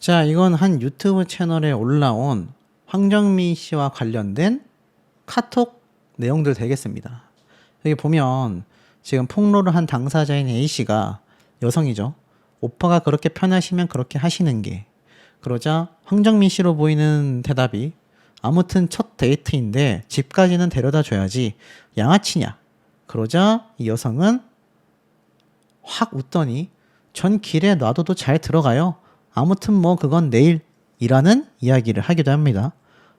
자, 이건 한 유튜브 채널에 올라온 황정민 씨와 관련된 카톡 내용들 되겠습니다. 여기 보면 지금 폭로를 한 당사자인 A씨가 여성이죠. 오빠가 그렇게 편하시면 그렇게 하시는 게. 그러자 황정민 씨로 보이는 대답이 아무튼 첫 데이트인데 집까지는 데려다 줘야지 양아치냐. 그러자 이 여성은 확 웃더니 전 길에 놔둬도 잘 들어가요. 아무튼 뭐 그건 내일이라는 이야기를 하기도 합니다.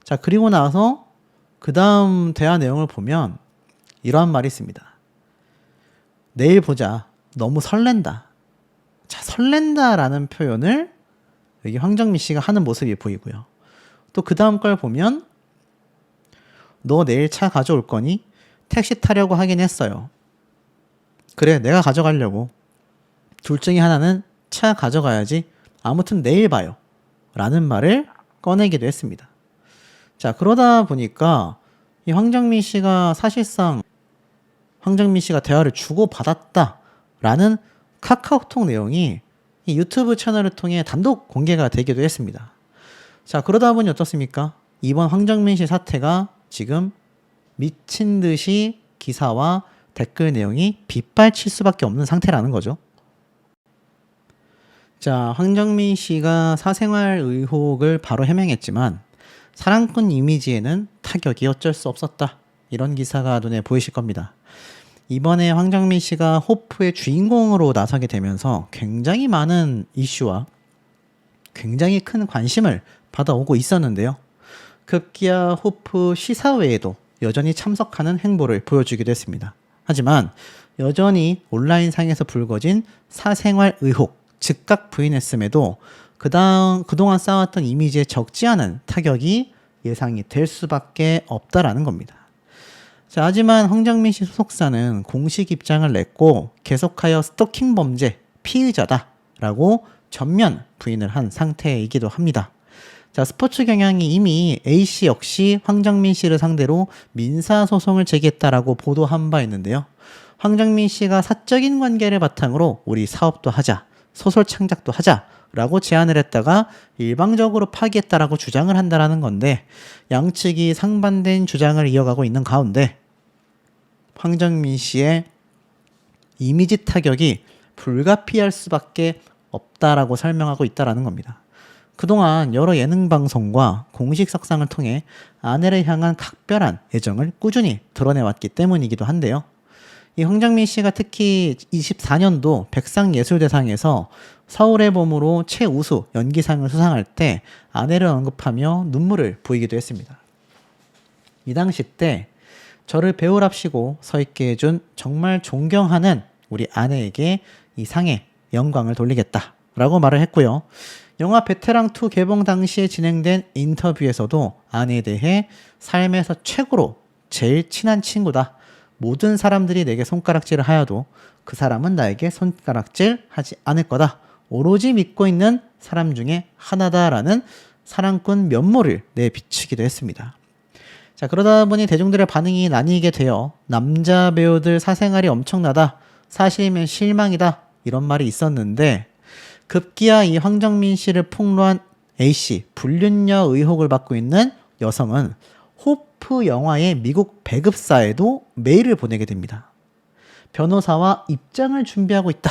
자, 그리고 나서 그 다음 대화 내용을 보면 이러한 말이 있습니다. 내일 보자. 너무 설렌다. 자, 설렌다라는 표현을 여기 황정민 씨가 하는 모습이 보이고요. 또 그 다음 걸 보면 너 내일 차 가져올 거니? 택시 타려고 하긴 했어요. 그래, 내가 가져가려고. 둘 중에 하나는 차 가져가야지. 아무튼 내일 봐요. 라는 말을 꺼내기도 했습니다. 자, 그러다 보니까 이 황정민 씨가 사실상 황정민 씨가 대화를 주고받았다라는 카카오톡 내용이 이 유튜브 채널을 통해 단독 공개가 되기도 했습니다. 자, 그러다 보니 어떻습니까? 이번 황정민 씨 사태가 지금 미친 듯이 기사와 댓글 내용이 빗발칠 수밖에 없는 상태라는 거죠. 자, 황정민 씨가 사생활 의혹을 바로 해명했지만 사랑꾼 이미지에는 타격이 어쩔 수 없었다. 이런 기사가 눈에 보이실 겁니다. 이번에 황정민 씨가 호프의 주인공으로 나서게 되면서 굉장히 많은 이슈와 굉장히 큰 관심을 받아오고 있었는데요. 급기야 호프 시사회에도 여전히 참석하는 행보를 보여주기도 했습니다. 하지만 여전히 온라인상에서 불거진 사생활 의혹 즉각 부인했음에도 그동안 쌓았던 이미지에 적지 않은 타격이 예상이 될 수밖에 없다라는 겁니다. 자, 하지만 황정민 씨 소속사는 공식 입장을 냈고 계속하여 스토킹 범죄 피의자다라고 전면 부인을 한 상태이기도 합니다. 자, 스포츠 경향이 이미 A씨 역시 황정민 씨를 상대로 민사소송을 제기했다라고 보도한 바 있는데요. 황정민 씨가 사적인 관계를 바탕으로 우리 사업도 하자, 소설 창작도 하자라고 제안을 했다가 일방적으로 파기했다라고 주장을 한다라는 건데 양측이 상반된 주장을 이어가고 있는 가운데 황정민 씨의 이미지 타격이 불가피할 수밖에 없다라고 설명하고 있다라는 겁니다. 그동안 여러 예능 방송과 공식 석상을 통해 아내를 향한 각별한 애정을 꾸준히 드러내왔기 때문이기도 한데요. 이 황정민 씨가 특히 24년도 백상예술대상에서 서울의 봄으로 최우수 연기상을 수상할 때 아내를 언급하며 눈물을 보이기도 했습니다. 이 당시 때 저를 배우랍시고 서 있게 해준 정말 존경하는 우리 아내에게 이 상의 영광을 돌리겠다라고 말을 했고요. 영화 베테랑2 개봉 당시에 진행된 인터뷰에서도 아내에 대해 삶에서 최고로 제일 친한 친구다. 모든 사람들이 내게 손가락질을 하여도 그 사람은 나에게 손가락질 하지 않을 거다. 오로지 믿고 있는 사람 중에 하나다라는 사랑꾼 면모를 내비추기도 했습니다. 자, 그러다 보니 대중들의 반응이 나뉘게 되어 남자 배우들 사생활이 엄청나다. 사실이면 실망이다. 이런 말이 있었는데 급기야 이 황정민 씨를 폭로한 A씨 불륜녀 의혹을 받고 있는 여성은 호프 영화의 미국 배급사에도 메일을 보내게 됩니다. 변호사와 입장을 준비하고 있다.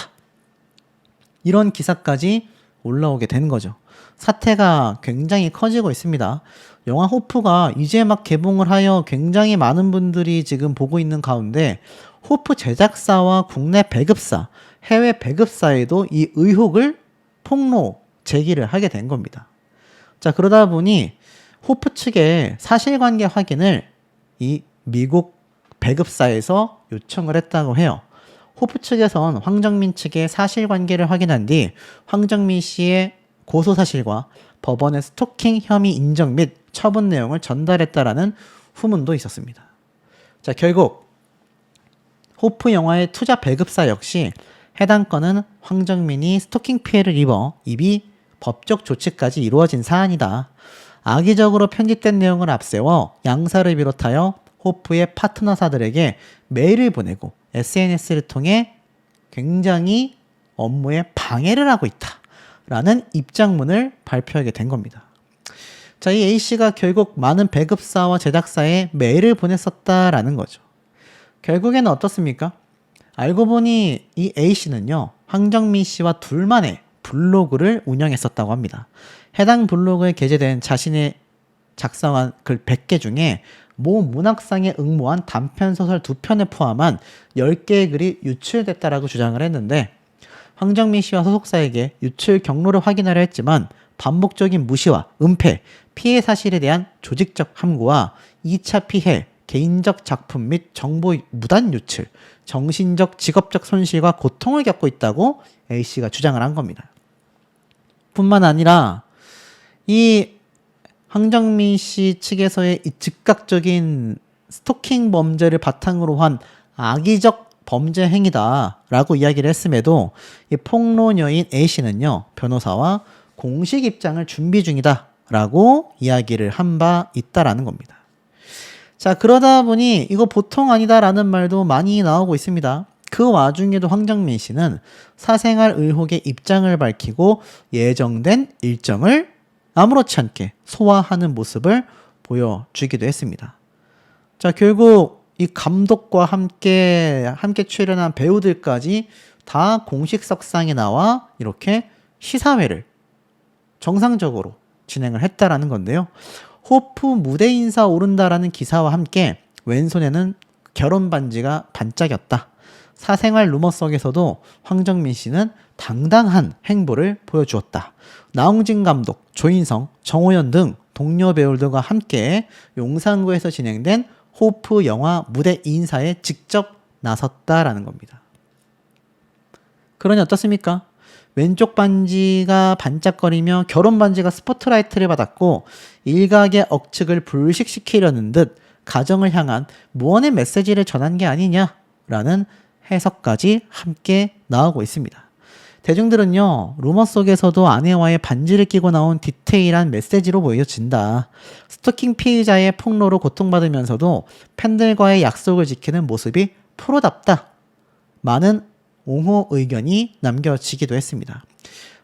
이런 기사까지 올라오게 된 거죠. 사태가 굉장히 커지고 있습니다. 영화 호프가 이제 막 개봉을 하여 굉장히 많은 분들이 지금 보고 있는 가운데 호프 제작사와 국내 배급사, 해외 배급사에도 이 의혹을 폭로 제기를 하게 된 겁니다. 자, 그러다 보니 호프 측의 사실관계 확인을 이 미국 배급사에서 요청을 했다고 해요. 호프 측에선 황정민 측의 사실관계를 확인한 뒤 황정민 씨의 고소사실과 법원의 스토킹 혐의 인정 및 처분 내용을 전달했다라는 후문도 있었습니다. 자, 결국 호프 영화의 투자 배급사 역시 해당 건은 황정민이 스토킹 피해를 입어 이미 법적 조치까지 이루어진 사안이다. 악의적으로 편집된 내용을 앞세워 양사를 비롯하여 호프의 파트너사들에게 메일을 보내고 SNS를 통해 굉장히 업무에 방해를 하고 있다. 라는 입장문을 발표하게 된 겁니다. 자, 이 A씨가 결국 많은 배급사와 제작사에 메일을 보냈었다라는 거죠. 결국에는 어떻습니까? 알고 보니 이 A씨는요, 황정민 씨와 둘만의 블로그를 운영했었다고 합니다. 해당 블로그에 게재된 자신의 작성한 글 100개 중에 모 문학상에 응모한 단편소설 2편을 포함한 10개의 글이 유출됐다라고 주장을 했는데, 황정민 씨와 소속사에게 유출 경로를 확인하려 했지만 반복적인 무시와 은폐, 피해 사실에 대한 조직적 함구와 2차 피해, 개인적 작품 및 정보 무단 유출, 정신적, 직업적 손실과 고통을 겪고 있다고 A씨가 주장을 한 겁니다. 뿐만 아니라 이 황정민 씨 측에서의 이 즉각적인 스토킹 범죄를 바탕으로 한 악의적 범죄 행위다라고 이야기를 했음에도 이 폭로녀인 A씨는요, 변호사와 공식 입장을 준비 중이다라고 이야기를 한 바 있다라는 겁니다. 자, 그러다 보니 이거 보통 아니다라는 말도 많이 나오고 있습니다. 그 와중에도 황정민 씨는 사생활 의혹의 입장을 밝히고 예정된 일정을 아무렇지 않게 소화하는 모습을 보여주기도 했습니다. 자, 결국 이 감독과 함께 출연한 배우들까지 다 공식 석상에 나와 이렇게 시사회를 정상적으로 진행을 했다라는 건데요. 호프 무대 인사 오른다라는 기사와 함께 왼손에는 결혼 반지가 반짝였다. 사생활 루머 속에서도 황정민 씨는 당당한 행보를 보여주었다. 나홍진 감독, 조인성, 정호연 등 동료 배우들과 함께 용산구에서 진행된 호프 영화 무대 인사에 직접 나섰다라는 겁니다. 그러니 어떻습니까? 왼쪽 반지가 반짝거리며 결혼 반지가 스포트라이트를 받았고 일각의 억측을 불식시키려는 듯 가정을 향한 무언의 메시지를 전한 게 아니냐라는 해석까지 함께 나오고 있습니다. 대중들은요, 루머 속에서도 아내와의 반지를 끼고 나온 디테일한 메시지로 보여진다. 스토킹 피해자의 폭로로 고통받으면서도 팬들과의 약속을 지키는 모습이 프로답다. 많은 옹호 의견이 남겨지기도 했습니다.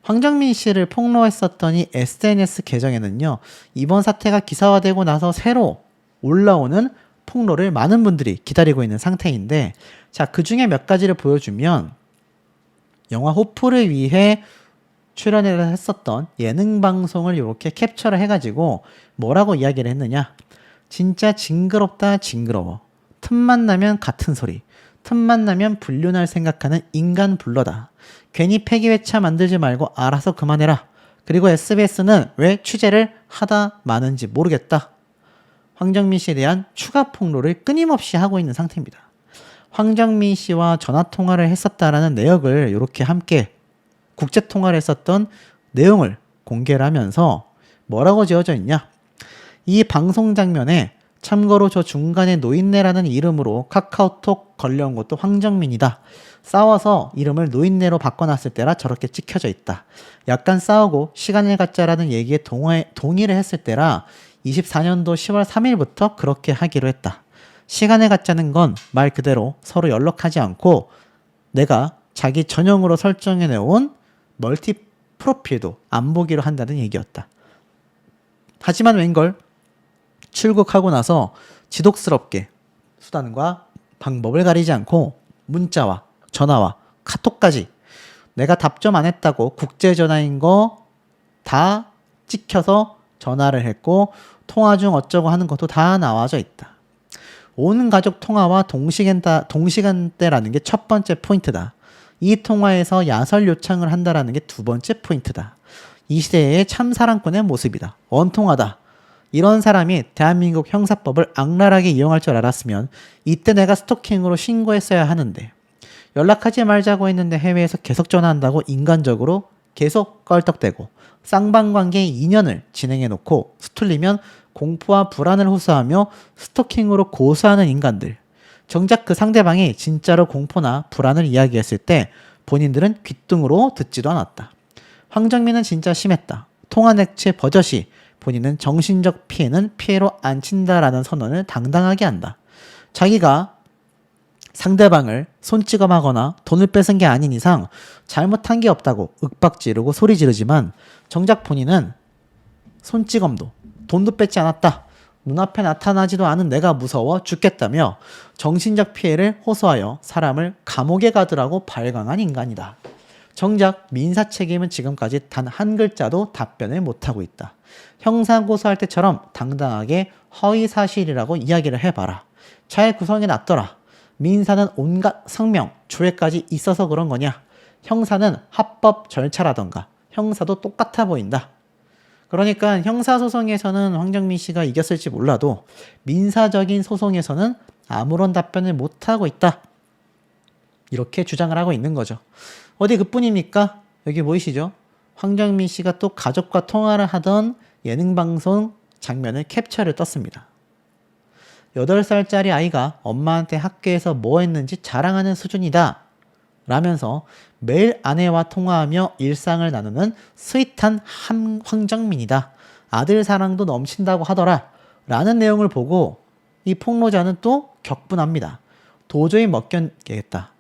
황정민 씨를 폭로했었더니 SNS 계정에는요, 이번 사태가 기사화되고 나서 새로 올라오는 폭로를 많은 분들이 기다리고 있는 상태인데, 자, 그 중에 몇 가지를 보여주면, 영화 호프를 위해 출연을 했었던 예능 방송을 이렇게 캡처를 해가지고 뭐라고 이야기를 했느냐. 진짜 징그럽다 징그러워. 틈만 나면 같은 소리. 틈만 나면 불륜할 생각하는 인간 불러다. 괜히 폐기회차 만들지 말고 알아서 그만해라. 그리고 SBS는 왜 취재를 하다 마는지 모르겠다. 황정민 씨에 대한 추가 폭로를 끊임없이 하고 있는 상태입니다. 황정민 씨와 전화통화를 했었다라는 내역을 이렇게 함께 국제통화를 했었던 내용을 공개를 하면서 뭐라고 지어져 있냐. 이 방송 장면에 참고로 저 중간에 노인네라는 이름으로 카카오톡 걸려온 것도 황정민이다. 싸워서 이름을 노인네로 바꿔놨을 때라 저렇게 찍혀져 있다. 약간 싸우고 시간을 갖자라는 얘기에 동의를 했을 때라 24년도 10월 3일부터 그렇게 하기로 했다. 시간을 갖자는 건 말 그대로 서로 연락하지 않고 내가 자기 전용으로 설정해 놓은 멀티 프로필도 안 보기로 한다는 얘기였다. 하지만 웬걸 출국하고 나서 지독스럽게 수단과 방법을 가리지 않고 문자와 전화와 카톡까지 내가 답좀 안 했다고 국제전화인 거 다 찍혀서 전화를 했고 통화 중 어쩌고 하는 것도 다 나와져 있다. 온 가족 통화와 동시간대라는 게 첫 번째 포인트다. 이 통화에서 야설 요청을 한다라는 게 두 번째 포인트다. 이 시대의 참 사랑꾼의 모습이다. 원통하다. 이런 사람이 대한민국 형사법을 악랄하게 이용할 줄 알았으면 이때 내가 스토킹으로 신고했어야 하는데 연락하지 말자고 했는데 해외에서 계속 전화한다고 인간적으로 계속 껄떡대고 쌍방관계 2년을 진행해놓고 수틀리면 공포와 불안을 호소하며 스토킹으로 고소하는 인간들. 정작 그 상대방이 진짜로 공포나 불안을 이야기했을 때 본인들은 귓등으로 듣지도 않았다. 황정민은 진짜 심했다. 통화 액체 버젓이 본인은 정신적 피해는 피해로 안 친다라는 선언을 당당하게 한다. 자기가 상대방을 손찌검하거나 돈을 뺏은 게 아닌 이상 잘못한 게 없다고 윽박지르고 소리 지르지만 정작 본인은 손찌검도 돈도 뺏지 않았다. 눈앞에 나타나지도 않은 내가 무서워 죽겠다며 정신적 피해를 호소하여 사람을 감옥에 가두라고 발광한 인간이다. 정작 민사 책임은 지금까지 단 한 글자도 답변을 못하고 있다. 형사고소할 때처럼 당당하게 허위사실이라고 이야기를 해봐라. 잘 구성해 놨더라. 민사는 온갖 성명, 조회까지 있어서 그런 거냐. 형사는 합법 절차라던가 형사도 똑같아 보인다. 그러니까 형사소송에서는 황정민 씨가 이겼을지 몰라도 민사적인 소송에서는 아무런 답변을 못하고 있다. 이렇게 주장을 하고 있는 거죠. 어디 그뿐입니까? 여기 보이시죠? 황정민 씨가 또 가족과 통화를 하던 예능방송 장면을 캡처를 떴습니다. 8살짜리 아이가 엄마한테 학교에서 뭐 했는지 자랑하는 수준이다. 라면서 매일 아내와 통화하며 일상을 나누는 스윗한 황정민이다. 아들 사랑도 넘친다고 하더라. 라는 내용을 보고 이 폭로자는 또 격분합니다. 도저히 못 견디겠다.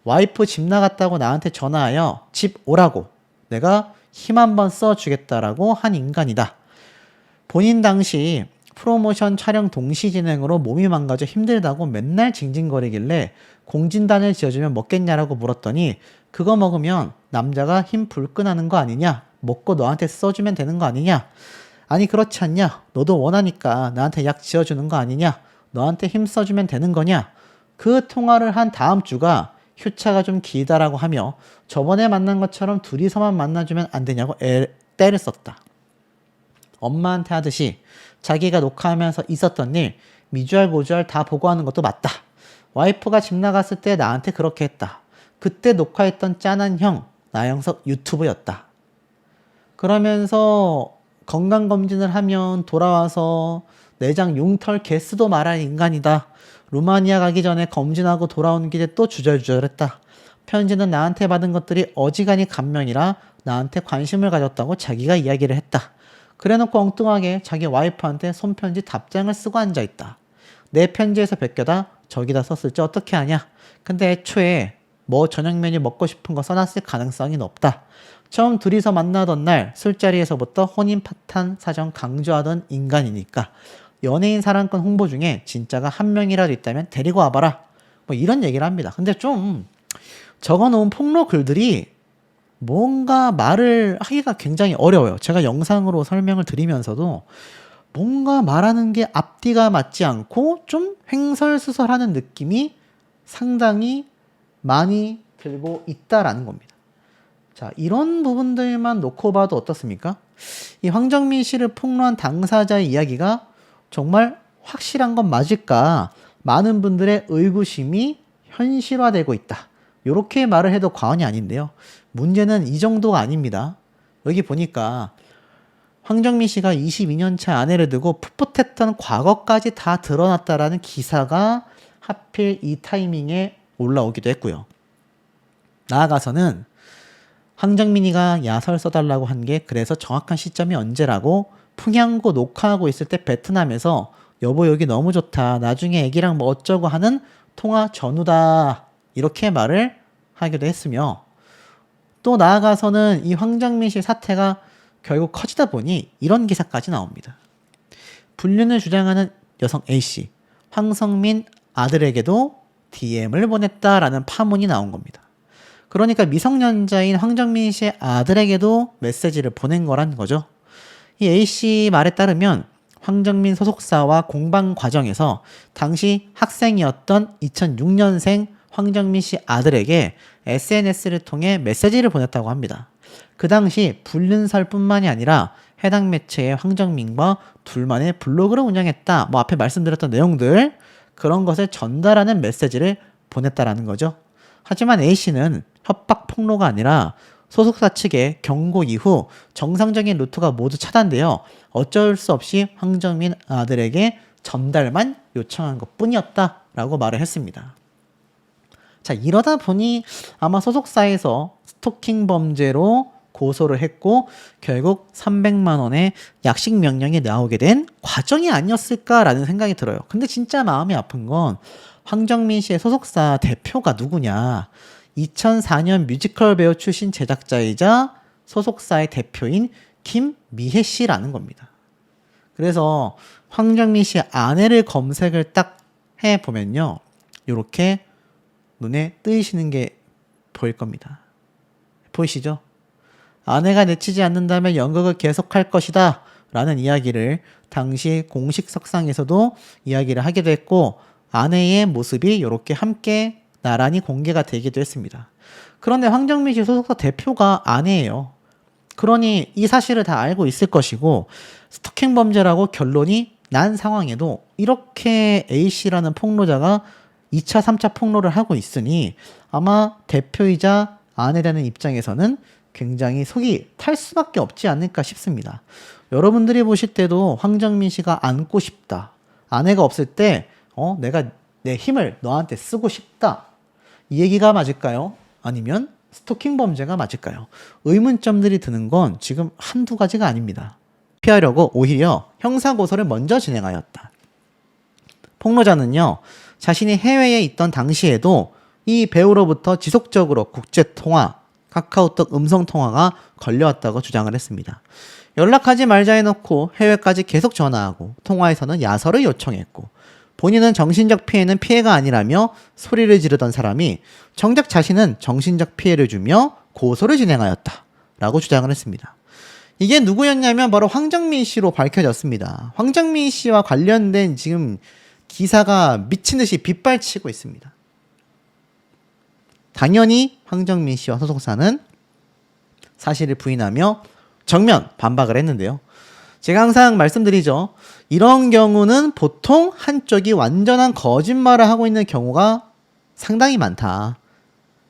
와이프 집 나갔다고 나한테 전화하여 집 오라고 내가 힘 한번 써주겠다라고 한 인간이다. 본인 당시 프로모션 촬영 동시 진행으로 몸이 망가져 힘들다고 맨날 징징거리길래 공진단을 지어주면 먹겠냐라고 물었더니 그거 먹으면 남자가 힘 불끈하는 거 아니냐? 먹고 너한테 써주면 되는 거 아니냐? 아니 그렇지 않냐? 너도 원하니까 나한테 약 지어주는 거 아니냐? 너한테 힘 써주면 되는 거냐? 그 통화를 한 다음 주가 휴차가 좀 길다라고 하며 저번에 만난 것처럼 둘이서만 만나주면 안 되냐고 때를 썼다. 엄마한테 하듯이 자기가 녹화하면서 있었던 일 미주알 고주알 다 보고하는 것도 맞다. 와이프가 집 나갔을 때 나한테 그렇게 했다. 그때 녹화했던 짠한 형 나영석 유튜브였다. 그러면서 건강검진을 하면 돌아와서 내장 융털 개수도 말할 인간이다. 루마니아 가기 전에 검진하고 돌아오는 길에 또 주절주절했다. 편지는 나한테 받은 것들이 어지간히 감명이라 나한테 관심을 가졌다고 자기가 이야기를 했다. 그래놓고 엉뚱하게 자기 와이프한테 손편지 답장을 쓰고 앉아있다. 내 편지에서 베껴다 저기다 썼을지 어떻게 아냐. 근데 애초에 뭐 저녁 메뉴 먹고 싶은 거 써놨을 가능성이 높다. 처음 둘이서 만나던 날 술자리에서부터 혼인 파탄 사정 강조하던 인간이니까 연예인 사랑꾼 홍보 중에 진짜가 한 명이라도 있다면 데리고 와봐라. 뭐 이런 얘기를 합니다. 근데 좀 적어놓은 폭로 글들이 뭔가 말을 하기가 굉장히 어려워요. 제가 영상으로 설명을 드리면서도 뭔가 말하는 게 앞뒤가 맞지 않고 좀 횡설수설하는 느낌이 상당히 많이 들고 있다라는 겁니다. 자, 이런 부분들만 놓고 봐도 어떻습니까? 이 황정민 씨를 폭로한 당사자의 이야기가 정말 확실한 건 맞을까? 많은 분들의 의구심이 현실화되고 있다. 이렇게 말을 해도 과언이 아닌데요. 문제는 이 정도가 아닙니다. 여기 보니까 황정민 씨가 22년차 아내를 두고 풋풋했던 과거까지 다 드러났다라는 기사가 하필 이 타이밍에 올라오기도 했고요. 나아가서는 황정민이가 야설 써달라고 한 게 그래서 정확한 시점이 언제라고 풍양고 녹화하고 있을 때 베트남에서 여보 여기 너무 좋다. 나중에 애기랑 뭐 어쩌고 하는 통화 전후다. 이렇게 말을 하기도 했으며 또 나아가서는 이 황정민 씨 사태가 결국 커지다 보니 이런 기사까지 나옵니다. 불륜을 주장하는 여성 A씨, 황성민 아들에게도 DM을 보냈다라는 파문이 나온 겁니다. 그러니까 미성년자인 황정민 씨의 아들에게도 메시지를 보낸 거란 거죠. 이 A씨 말에 따르면 황정민 소속사와 공방 과정에서 당시 학생이었던 2006년생 황정민 씨 아들에게 SNS를 통해 메시지를 보냈다고 합니다. 그 당시 불륜설뿐만이 아니라 해당 매체의 황정민과 둘만의 블로그를 운영했다. 뭐 앞에 말씀드렸던 내용들 그런 것을 전달하는 메시지를 보냈다라는 거죠. 하지만 A씨는 협박 폭로가 아니라 소속사 측의 경고 이후 정상적인 루트가 모두 차단되어 어쩔 수 없이 황정민 아들에게 전달만 요청한 것뿐이었다라고 말을 했습니다. 자, 이러다 보니 아마 소속사에서 스토킹 범죄로 고소를 했고 결국 300만 원의 약식 명령이 나오게 된 과정이 아니었을까라는 생각이 들어요. 근데 진짜 마음이 아픈 건 황정민 씨의 소속사 대표가 누구냐? 2004년 뮤지컬 배우 출신 제작자이자 소속사의 대표인 김미혜 씨라는 겁니다. 그래서 황정민 씨의 아내를 검색을 딱 해보면요. 이렇게 눈에 뜨이시는 게 보일 겁니다. 보이시죠? 아내가 내치지 않는다면 연극을 계속할 것이다 라는 이야기를 당시 공식 석상에서도 이야기를 하기도 했고, 아내의 모습이 이렇게 함께 나란히 공개가 되기도 했습니다. 그런데 황정민 씨 소속사 대표가 아내예요. 그러니 이 사실을 다 알고 있을 것이고, 스토킹 범죄라고 결론이 난 상황에도 이렇게 A씨라는 폭로자가 2차, 3차 폭로를 하고 있으니 아마 대표이자 아내라는 입장에서는 굉장히 속이 탈 수밖에 없지 않을까 싶습니다. 여러분들이 보실 때도 황정민 씨가 안고 싶다, 아내가 없을 때 내가 내 힘을 너한테 쓰고 싶다, 이 얘기가 맞을까요? 아니면 스토킹 범죄가 맞을까요? 의문점들이 드는 건 지금 한두 가지가 아닙니다. 피하려고 오히려 형사고소를 먼저 진행하였다. 폭로자는요, 자신이 해외에 있던 당시에도 이 배우로부터 지속적으로 국제통화, 카카오톡 음성통화가 걸려왔다고 주장을 했습니다. 연락하지 말자 해놓고 해외까지 계속 전화하고 통화에서는 야설을 요청했고, 본인은 정신적 피해는 피해가 아니라며 소리를 지르던 사람이 정작 자신은 정신적 피해를 주며 고소를 진행하였다 라고 주장을 했습니다. 이게 누구였냐면 바로 황정민 씨로 밝혀졌습니다. 황정민 씨와 관련된 지금 기사가 미친 듯이 빗발치고 있습니다. 당연히 황정민 씨와 소속사는 사실을 부인하며 정면 반박을 했는데요. 제가 항상 말씀드리죠. 이런 경우는 보통 한쪽이 완전한 거짓말을 하고 있는 경우가 상당히 많다.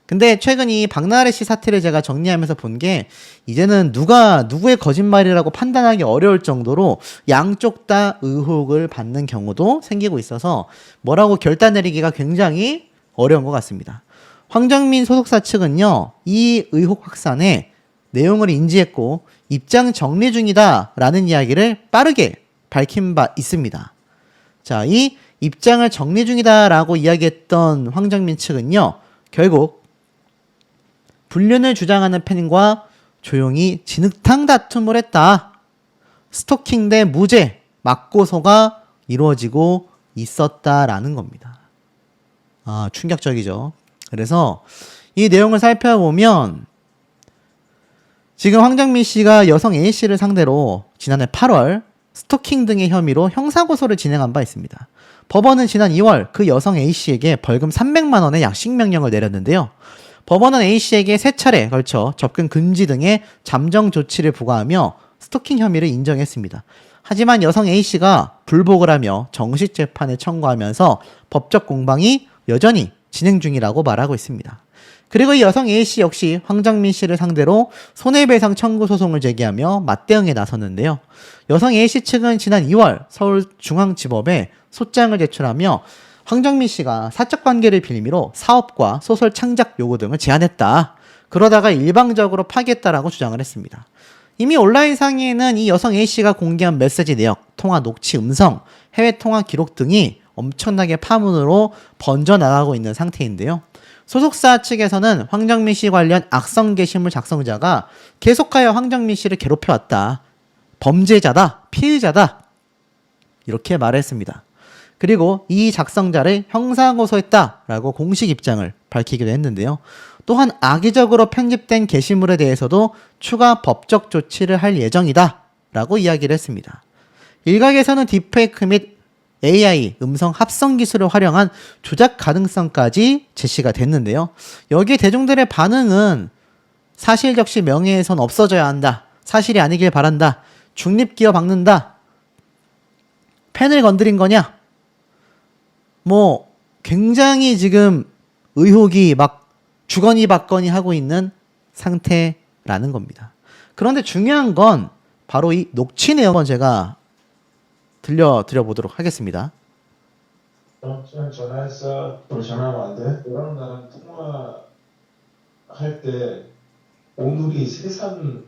근데 최근 이 박나래 씨 사태를 제가 정리하면서 본 게, 이제는 누가 누구의 거짓말이라고 판단하기 어려울 정도로 양쪽 다 의혹을 받는 경우도 생기고 있어서 뭐라고 결단 내리기가 굉장히 어려운 것 같습니다. 황정민 소속사 측은요, 이 의혹 확산에 내용을 인지했고 입장 정리 중이다 라는 이야기를 빠르게 밝힌 바 있습니다. 자, 이 입장을 정리 중이다 라고 이야기했던 황정민 측은요, 결국 불륜을 주장하는 팬과 조용히 진흙탕 다툼을 했다. 스토킹 대 무죄 맞고소가 이루어지고 있었다라는 겁니다. 아, 충격적이죠. 그래서 이 내용을 살펴보면 지금 황정민 씨가 여성 A씨를 상대로 지난해 8월 스토킹 등의 혐의로 형사고소를 진행한 바 있습니다. 법원은 지난 2월 그 여성 A씨에게 벌금 300만 원의 약식 명령을 내렸는데요. 법원은 A씨에게 3차례에 걸쳐 접근 금지 등의 잠정 조치를 부과하며 스토킹 혐의를 인정했습니다. 하지만 여성 A씨가 불복을 하며 정식 재판을 청구하면서 법적 공방이 여전히 진행 중이라고 말하고 있습니다. 그리고 이 여성 A씨 역시 황정민 씨를 상대로 손해배상 청구 소송을 제기하며 맞대응에 나섰는데요. 여성 A씨 측은 지난 2월 서울중앙지법에 소장을 제출하며 황정민 씨가 사적 관계를 빌미로 사업과 소설 창작 요구 등을 제안했다. 그러다가 일방적으로 파기했다라고 주장을 했습니다. 이미 온라인 상에는 이 여성 A씨가 공개한 메시지 내역, 통화 녹취 음성, 해외 통화 기록 등이 엄청나게 파문으로 번져나가고 있는 상태인데요. 소속사 측에서는 황정민 씨 관련 악성 게시물 작성자가 계속하여 황정민 씨를 괴롭혀왔다. 범죄자다. 피의자다. 이렇게 말했습니다. 그리고 이 작성자를 형사고소했다라고 공식 입장을 밝히기도 했는데요. 또한 악의적으로 편집된 게시물에 대해서도 추가 법적 조치를 할 예정이다 라고 이야기를 했습니다. 일각에서는 딥페이크 및 AI 음성 합성 기술을 활용한 조작 가능성까지 제시가 됐는데요. 여기에 대중들의 반응은 사실 적시 명예훼손 없어져야 한다. 사실이 아니길 바란다. 중립기어 박는다. 팬을 건드린 거냐? 뭐 굉장히 지금 의혹이 막 주거니 받거니 하고 있는 상태라는 겁니다. 그런데 중요한 건 바로 이 녹취 내용을 제가 들려드려보도록 하겠습니다. 그냥 전화했어. 너 전화하면 안 돼? 너랑 나랑 통화할 때 오늘이 세상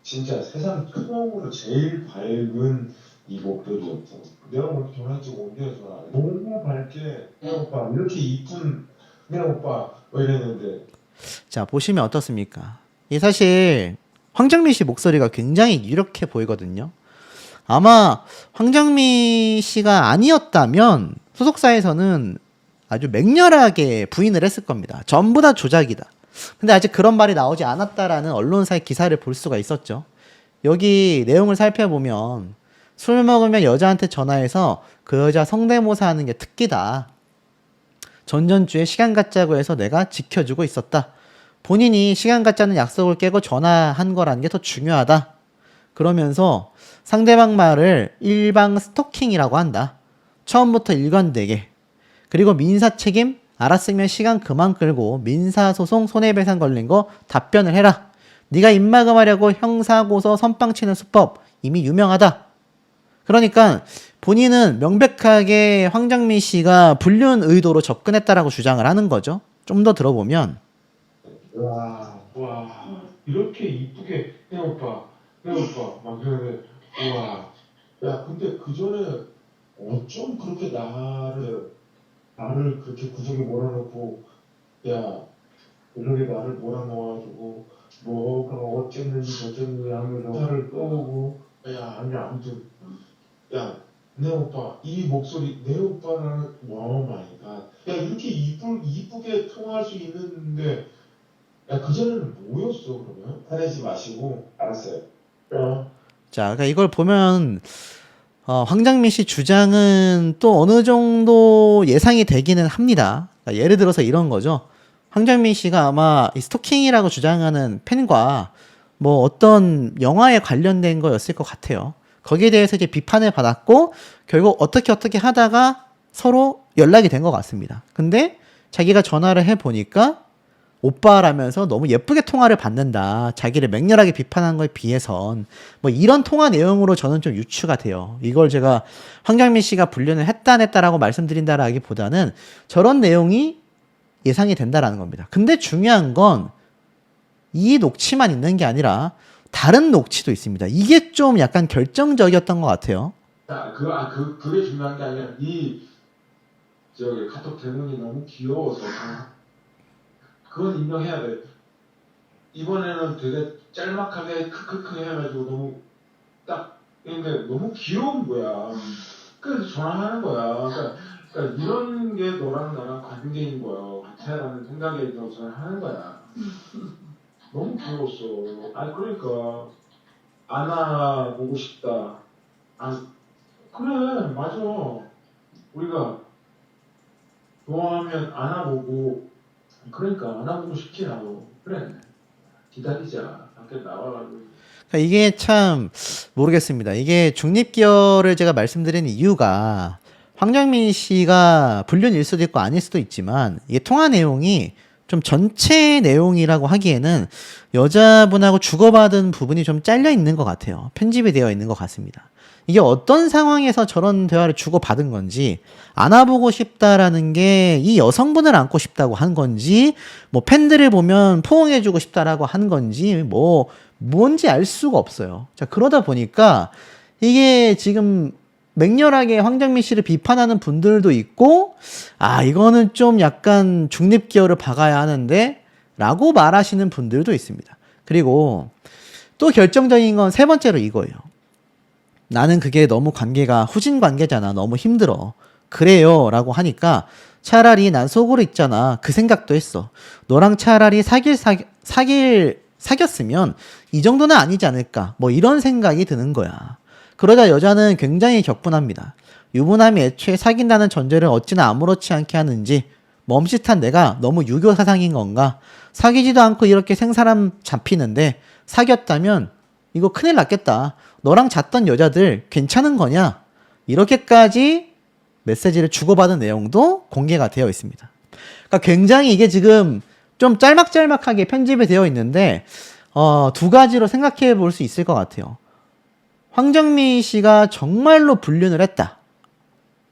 진짜 세상 처음으로 제일 밝은 이목들이었어. 내가 먼저 전화했지 언제 전화? 너무 밝게 내 오빠 이렇게 이쁜 내 오빠 뭐 이랬는데. 자, 보시면 어떻습니까? 이 사실 황정민 씨 목소리가 굉장히 유력해 보이거든요. 아마 황정민 씨가 아니었다면 소속사에서는 아주 맹렬하게 부인을 했을 겁니다. 전부 다 조작이다. 근데 아직 그런 말이 나오지 않았다라는 언론사의 기사를 볼 수가 있었죠. 여기 내용을 살펴보면 술 먹으면 여자한테 전화해서 그 여자 성대모사 하는 게 특기다. 전전주에 시간 갖자고 해서 내가 지켜주고 있었다. 본인이 시간 갖자는 약속을 깨고 전화한 거라는 게 더 중요하다. 그러면서 상대방 말을 일방 스토킹이라고 한다. 처음부터 일관되게. 그리고 민사 책임 알았으면 시간 그만 끌고 민사소송 손해배상 걸린 거 답변을 해라. 네가 입막음하려고 형사고소 선빵치는 수법 이미 유명하다. 그러니까 본인은 명백하게 황정민 씨가 불륜 의도로 접근했다라고 주장을 하는 거죠. 좀 더 들어보면 와 이렇게 이쁘게 내 오빠 막 그러는데 야 근데 그 전에 어쩜 그렇게 나를 그렇게 구석에 몰아놓고 야 구석에 나를 몰아넣어가지고 뭐가 어쨌는지 저쨌는지 하면서 화를 떠오고 야 아니 아무튼 야 내 오빠 이 목소리 내 오빠라는 와 마이 갓 야 이렇게 이쁘게 통화할 수 있는데 야 그전에는 뭐였어 그러면? 화내지 마시고 알았어요. 자, 그러니까 이걸 보면 황정민 씨 주장은 또 어느 정도 예상이 되기는 합니다. 그러니까 예를 들어서 이런 거죠. 황정민 씨가 아마 이 스토킹이라고 주장하는 팬과 뭐 어떤 영화에 관련된 거였을 것 같아요. 거기에 대해서 이제 비판을 받았고 결국 어떻게 하다가 서로 연락이 된 것 같습니다. 근데 자기가 전화를 해보니까 오빠라면서 너무 예쁘게 통화를 받는다. 자기를 맹렬하게 비판한 거에 비해선 뭐 이런 통화 내용으로 저는 좀 유추가 돼요. 이걸 제가 황정민 씨가 불륜을 했다 안 했다라고 말씀드린다라기보다는 저런 내용이 예상이 된다라는 겁니다. 근데 중요한 건 이 녹취만 있는 게 아니라 다른 녹취도 있습니다. 이게 좀 약간 결정적이었던 것 같아요. 그게 중요한 게 아니라 저기 카톡 대문이 너무 귀여워서 그건 인정해야 돼. 이번에는 되게 짤막하게 크크크 해가지고 너무 딱 그러니까 너무 귀여운 거야. 그래서 전화하는 거야. 그러니까 이런 게 너랑 나랑 관계인 거야. 같아라는 생각에 들어서 전화하는 거야. 너무 귀여웠어. 그러니까 안아보고 싶다. 그래 맞아. 우리가 좋아하면 안아보고 그러니까 안아보고 싶지 나도. 그래 기다리자. 밖에 나와가지고. 그러니까 이게 참 모르겠습니다. 이게 중립기여를 제가 말씀드리는 이유가 황정민 씨가 불륜일 수도 있고 아닐 수도 있지만 이게 통화 내용이 좀 전체 내용이라고 하기에는 여자분하고 주고받은 부분이 좀 잘려 있는 것 같아요. 편집이 되어 있는 것 같습니다. 이게 어떤 상황에서 저런 대화를 주고받은 건지 안아보고 싶다라는 게 이 여성분을 안고 싶다고 한 건지 뭐 팬들을 보면 포옹해주고 싶다라고 한 건지 뭐 뭔지 알 수가 없어요. 자, 그러다 보니까 이게 지금 맹렬하게 황정민 씨를 비판하는 분들도 있고 이거는 좀 약간 중립기여를 박아야 하는데 라고 말하시는 분들도 있습니다. 그리고 또 결정적인 건 세 번째로 이거예요. 나는 그게 너무 관계가 후진 관계잖아. 너무 힘들어. 그래요 라고 하니까 차라리 난 속으로 있잖아. 그 생각도 했어. 너랑 차라리 사귀었으면 이 정도는 아니지 않을까. 뭐 이런 생각이 드는 거야. 그러다 여자는 굉장히 격분합니다. 유부남이 애초에 사귄다는 전제를 어찌나 아무렇지 않게 하는지 멈칫한 내가 너무 유교 사상인 건가? 사귀지도 않고 이렇게 생사람 잡히는데 사귀었다면 이거 큰일 났겠다. 너랑 잤던 여자들 괜찮은 거냐? 이렇게까지 메시지를 주고받은 내용도 공개가 되어 있습니다. 그러니까 굉장히 이게 지금 좀 짤막짤막하게 편집이 되어 있는데 두 가지로 생각해 볼 수 있을 것 같아요. 황정민 씨가 정말로 불륜을 했다.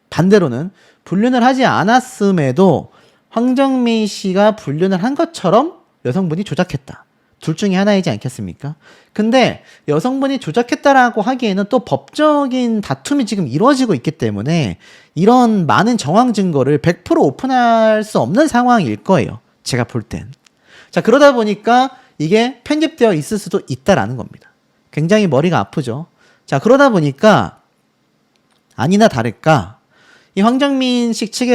반대로는 불륜을 하지 않았음에도 황정민 씨가 불륜을 한 것처럼 여성분이 조작했다. 둘 중에 하나이지 않겠습니까? 근데 여성분이 조작했다라고 하기에는 또 법적인 다툼이 지금 이루어지고 있기 때문에 이런 많은 정황 증거를 100% 오픈할 수 없는 상황일 거예요. 제가 볼 땐. 자, 그러다 보니까 이게 편집되어 있을 수도 있다라는 겁니다. 굉장히 머리가 아프죠. 자, 그러다 보니까 아니나 다를까 이 황정민 씨 측에서